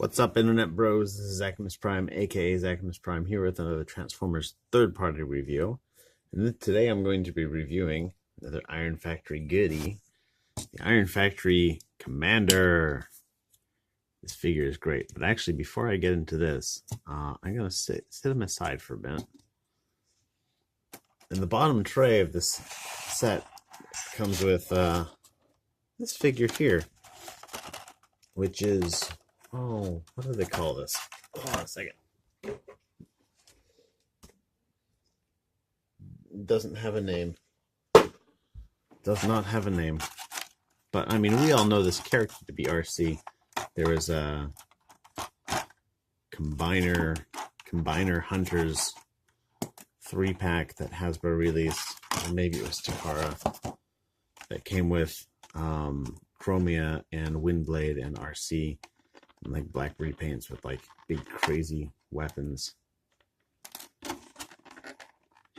What's up, Internet Bros? This is Zachimus Prime, aka Zachimus Prime, here with another Transformers third-party review. And today I'm going to be reviewing another Iron Factory goodie, the Iron Factory Commander. This figure is great, but actually, before I get into this, I'm going to sit him aside for a minute. In the bottom tray of this set comes with this figure here, which is, oh, what do they call this? Hold on a second. Doesn't have a name. Does not have a name. But, I mean, we all know this character to be RC. There was a Combiner Hunters 3-pack that Hasbro released, or maybe it was Takara, that came with Chromia and Windblade and RC, and like black repaints with like big crazy weapons.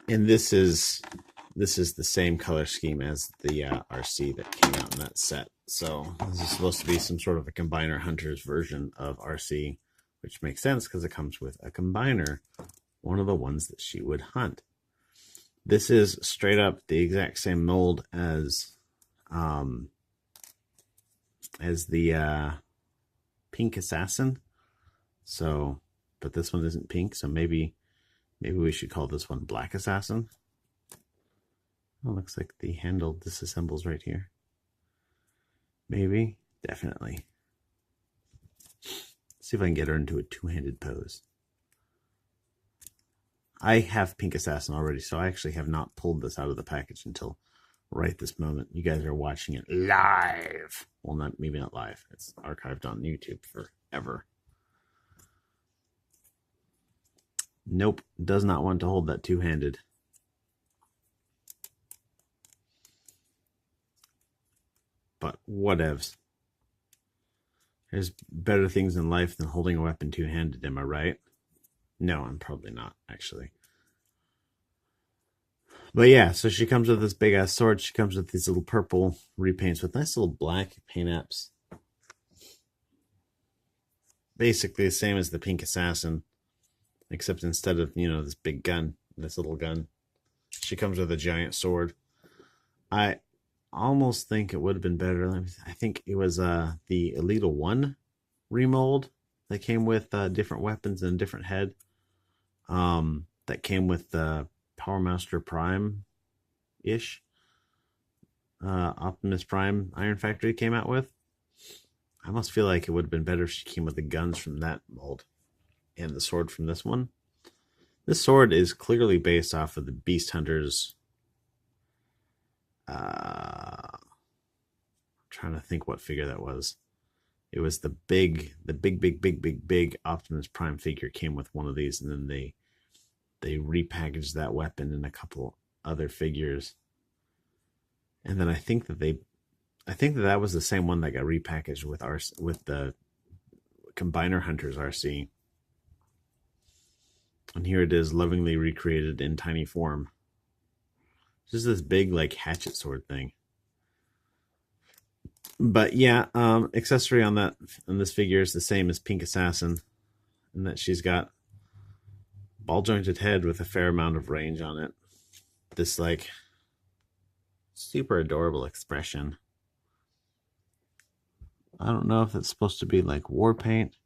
And this is the same color scheme as the RC that came out in that set. So this is supposed to be some sort of a Combiner Hunters version of RC, which makes sense because it comes with a Combiner, one of the ones that she would hunt. This is straight up the exact same mold as the Pink Assassin. So, but this one isn't pink, so maybe we should call this one Black Assassin. Oh, looks like the handle disassembles right here. Maybe, definitely. Let's see if I can get her into a two-handed pose. I have Pink Assassin already, so I actually have not pulled this out of the package until right this moment. You guys are watching it live. Well, maybe not live. It's archived on YouTube forever. Nope, does not want to hold that two-handed. But whatevs. There's better things in life than holding a weapon two-handed, am I right? No, I'm probably not, actually. But yeah, so she comes with this big-ass sword. She comes with these little purple repaints with nice little black paint apps. Basically the same as the Pink Assassin, except instead of, you know, this big gun, this little gun, she comes with a giant sword. I almost think it would have been better. I think it was the Elita 1 remold that came with different weapons and a different head. That came with the Power Master Prime-ish. Optimus Prime Iron Factory came out with. I almost feel like it would have been better if she came with the guns from that mold and the sword from this one. This sword is clearly based off of the Beast Hunters. Trying to think what figure that was. It was the big Optimus Prime figure came with one of these, and then they repackaged that weapon in a couple other figures. And then I think that was the same one that got repackaged with the Combiner Hunters RC. And here it is, lovingly recreated in tiny form. Just this big, like, hatchet sword thing. But yeah, accessory on this figure is the same as Pink Assassin, in that she's got ball jointed head with a fair amount of range on it. This, like, super adorable expression. I don't know if it's supposed to be like war paint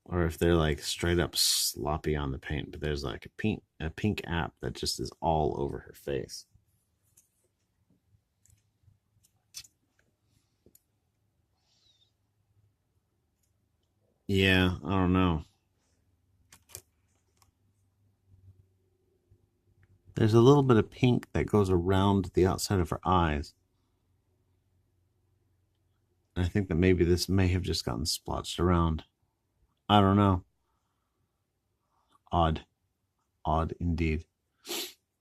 or if they're like straight up sloppy on the paint, but there's like a pink app that just is all over her face. Yeah, I don't know. There's a little bit of pink that goes around the outside of her eyes. I think that maybe this may have just gotten splotched around. I don't know. Odd indeed.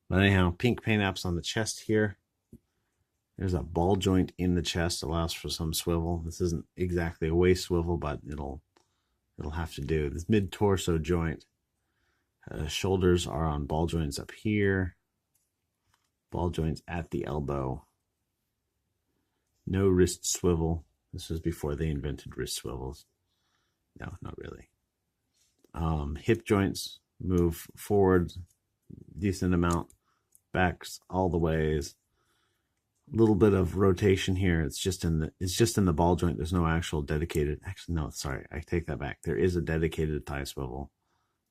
But anyhow, pink paint apps on the chest here. There's a ball joint in the chest, allows for some swivel. This isn't exactly a waist swivel, but it'll have to do. This mid-torso joint. Shoulders are on ball joints up here. Ball joints at the elbow. No wrist swivel. This was before they invented wrist swivels. No, not really. Hip joints move forward decent amount, backs all the ways. A little bit of rotation here. It's just in the ball joint. There's no actual dedicated. Actually, no, sorry, I take that back. There is a dedicated thigh swivel,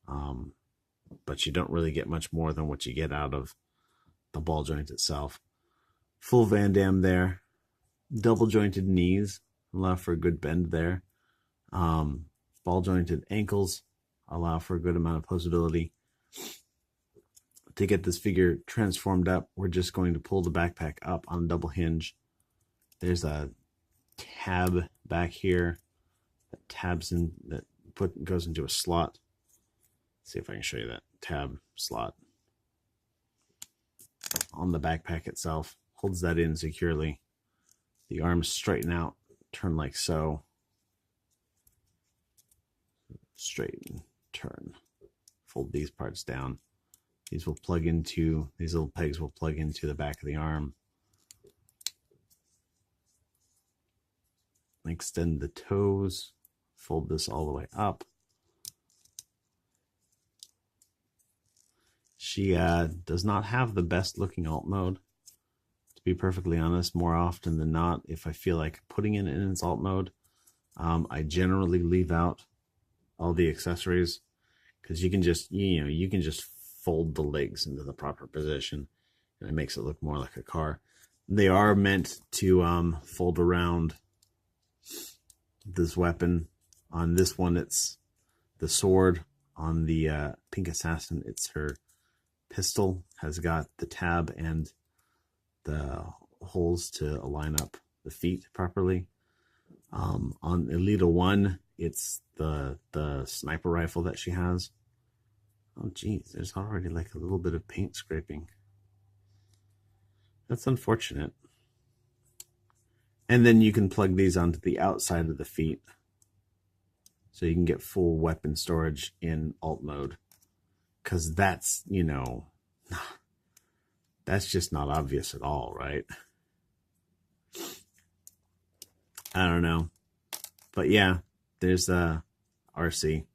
but you don't really get much more than what you get out of the ball joint itself. Full Van Damme there. Double jointed knees allow for a good bend there. Ball jointed ankles allow for a good amount of posability. To get this figure transformed up, we're just going to pull the backpack up on a double hinge. There's a tab back here that tabs in, that goes into a slot. Let's see if I can show you that tab slot on the backpack itself. Holds that in securely. The arms straighten out, turn like so. Straighten, turn. Fold these parts down. These will plug into, these little pegs will plug into the back of the arm. Extend the toes. Fold this all the way up. She does not have the best looking alt mode. To be perfectly honest, more often than not, if I feel like putting it in its alt mode, I generally leave out all the accessories, because you can just, you can just fold the legs into the proper position, and it makes it look more like a car. They are meant to fold around this weapon. On this one, it's the sword. On the Pink Assassin, it's her pistol. Has got the tab and the holes to align up the feet properly. On Elita 1, it's the sniper rifle that she has. Oh geez, there's already like a little bit of paint scraping. That's unfortunate. And then you can plug these onto the outside of the feet, so you can get full weapon storage in alt mode. Because that's, that's just not obvious at all, right? I don't know. But yeah, there's RC.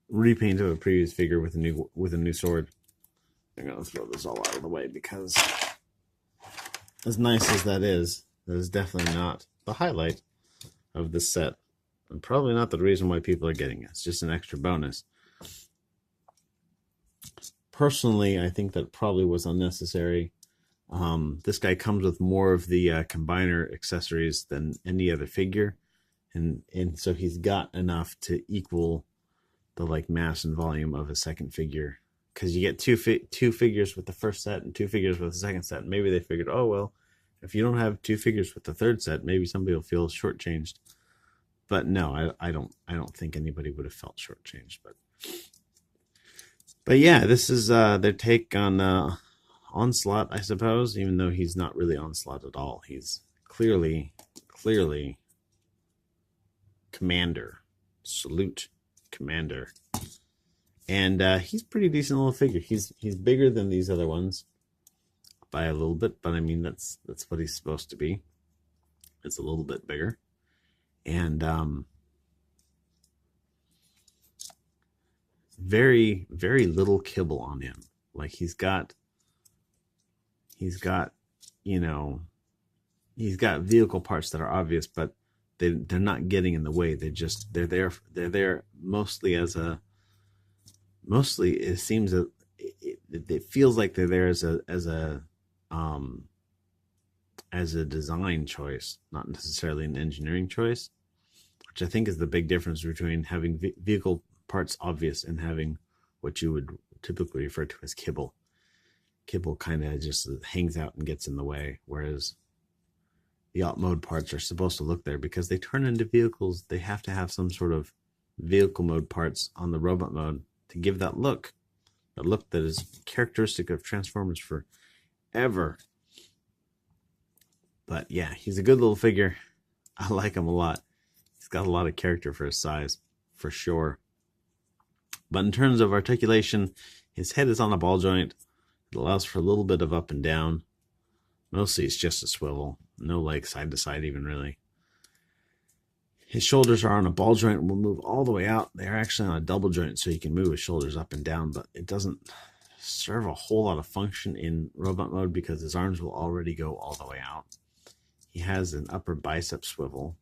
Repaint of a previous figure with a new sword. I'm gonna throw this all out of the way, because as nice as that is definitely not the highlight of this set, and probably not the reason why people are getting it. It's just an extra bonus. Personally, I think that probably was unnecessary. This guy comes with more of the combiner accessories than any other figure, and so he's got enough to equal the like mass and volume of a second figure, because you get two figures with the first set and 2 figures with the second set. And maybe they figured, oh well, if you don't have 2 figures with the third set, maybe somebody will feel shortchanged. But no, I don't think anybody would have felt shortchanged. But yeah, this is their take on Onslaught, I suppose, even though he's not really Onslaught at all. He's clearly Commander. Salute Commander. And he's a pretty decent little figure. He's bigger than these other ones by a little bit, but I mean that's what he's supposed to be. It's a little bit bigger. And very, very little kibble on him. Like he's got vehicle parts that are obvious, but they're not getting in the way. They're there mostly it seems that it feels like they're there as a design choice, not necessarily an engineering choice, which I think is the big difference between having vehicle parts obvious and having what you would typically refer to as kibble. Kibble kind of just hangs out and gets in the way, whereas the alt mode parts are supposed to look there because they turn into vehicles. They have to have some sort of vehicle mode parts on the robot mode to give that look that is characteristic of Transformers forever. But yeah, he's a good little figure. I like him a lot. He's got a lot of character for his size, for sure. But in terms of articulation, his head is on a ball joint. It allows for a little bit of up and down. Mostly it's just a swivel. No like side to side even really. His shoulders are on a ball joint and will move all the way out. They're actually on a double joint, so you can move his shoulders up and down, but it doesn't serve a whole lot of function in robot mode because his arms will already go all the way out. He has an upper bicep swivel,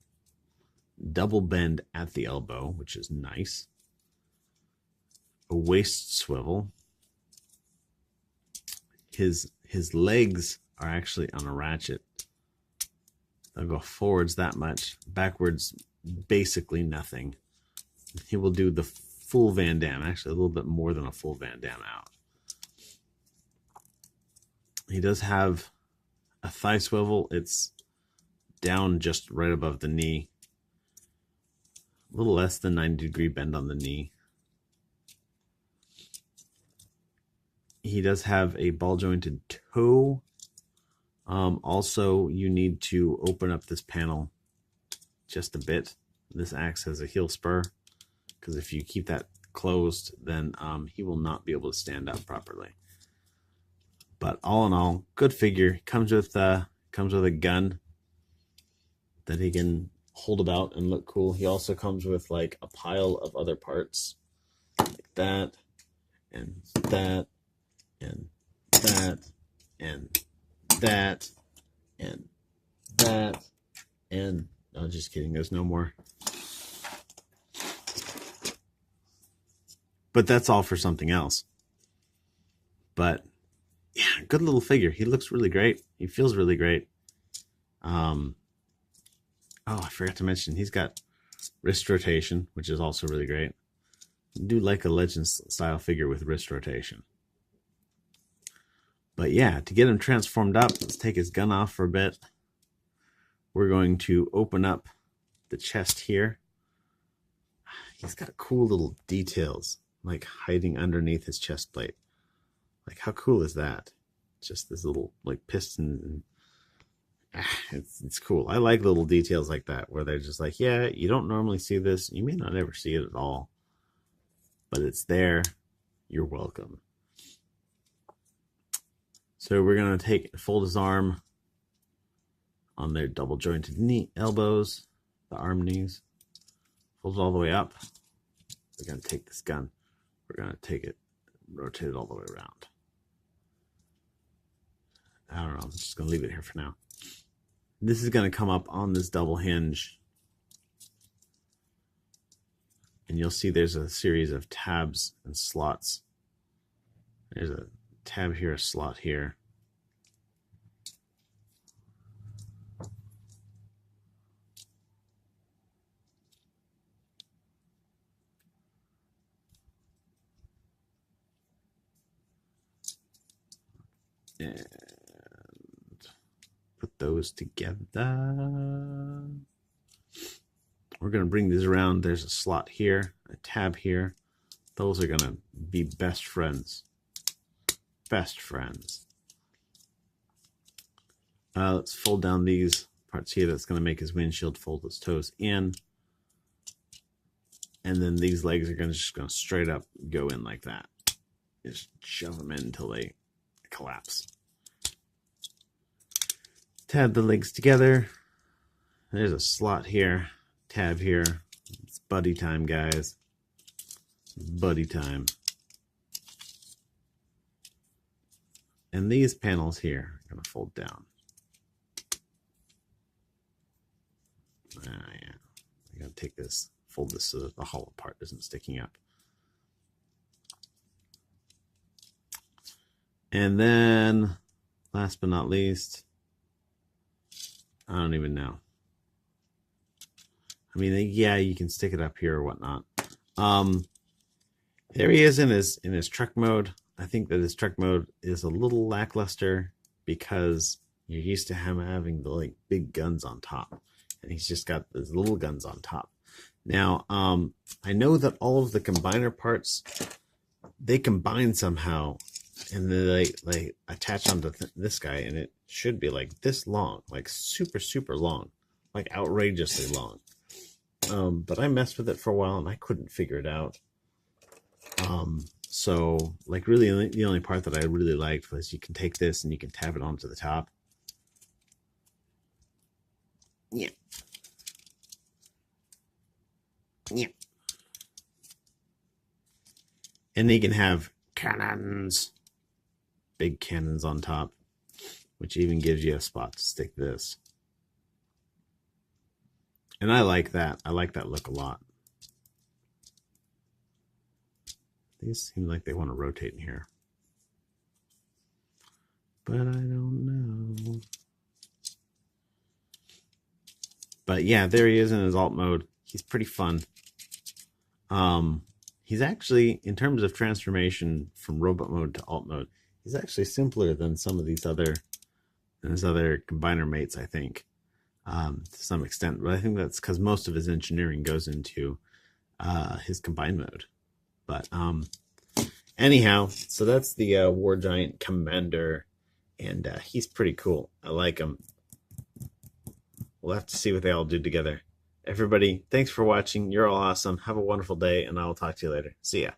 double bend at the elbow, which is nice, a waist swivel. His legs are actually on a ratchet. They'll go forwards that much, backwards basically nothing. He will do the full Van Damme, actually a little bit more than a full Van Damme out. He does have a thigh swivel. It's down just right above the knee. A little less than 90-degree bend on the knee. He does have a ball jointed toe. Also, you need to open up this panel just a bit. This acts as a heel spur, because if you keep that closed, then he will not be able to stand up properly. But all in all, good figure. Comes with a gun that he can hold about and look cool. He also comes with like a pile of other parts, like that, and that, and that, and that, and that, and no, just kidding. There's no more. But that's all for something else. But yeah, good little figure. He looks really great. He feels really great. Oh, I forgot to mention, he's got wrist rotation, which is also really great. I do like a Legends style figure with wrist rotation. But yeah, to get him transformed up, let's take his gun off for a bit. We're going to open up the chest here. He's got cool little details, like hiding underneath his chest plate. Like, how cool is that? Just this little like piston. It's cool. I like little details like that where they're just like, yeah, you don't normally see this. You may not ever see it at all, but it's there. You're welcome. So we're going to fold his arm on their double jointed knee elbows, the arm knees. Fold it all the way up. We're going to take this gun. We're going to take it, rotate it all the way around. I don't know. I'm just going to leave it here for now. This is going to come up on this double hinge. And you'll see there's a series of tabs and slots. There's a tab here, a slot here. And put those together. We're going to bring these around. There's a slot here, a tab here. Those are going to be best friends. Best friends. Let's fold down these parts here. That's going to make his windshield fold his toes in. And then these legs are just going to straight up go in like that. Just shove them in until they collapse. Tab the legs together. There's a slot here, tab here. It's buddy time, guys. Buddy time. And these panels here are going to fold down. Yeah. I got to take this, fold this so that the hollow part isn't sticking up. And then, last but not least, I don't even know. I mean, yeah, you can stick it up here or whatnot. There he is in his truck mode. I think that his truck mode is a little lackluster because you're used to him having the like big guns on top, and he's just got these little guns on top. Now, I know that all of the combiner parts, they combine somehow, and then they attach onto this guy, and it should be like this long, like super, super long, like outrageously long. But I messed with it for a while, and I couldn't figure it out. So like really the only part that I really liked was you can take this and you can tab it onto the top. Yeah. And he can have cannons. Big cannons on top, which even gives you a spot to stick this. And I like that. I like that look a lot. These seem like they want to rotate in here. But I don't know. But yeah, there he is in his alt mode. He's pretty fun. He's actually, in terms of transformation from robot mode to alt mode, he's actually simpler than some of these other combiner mates, I think, to some extent. But I think that's because most of his engineering goes into his combine mode. But anyhow, so that's the War Giant Commander, and he's pretty cool. I like him. We'll have to see what they all do together. Everybody, thanks for watching. You're all awesome. Have a wonderful day, and I will talk to you later. See ya.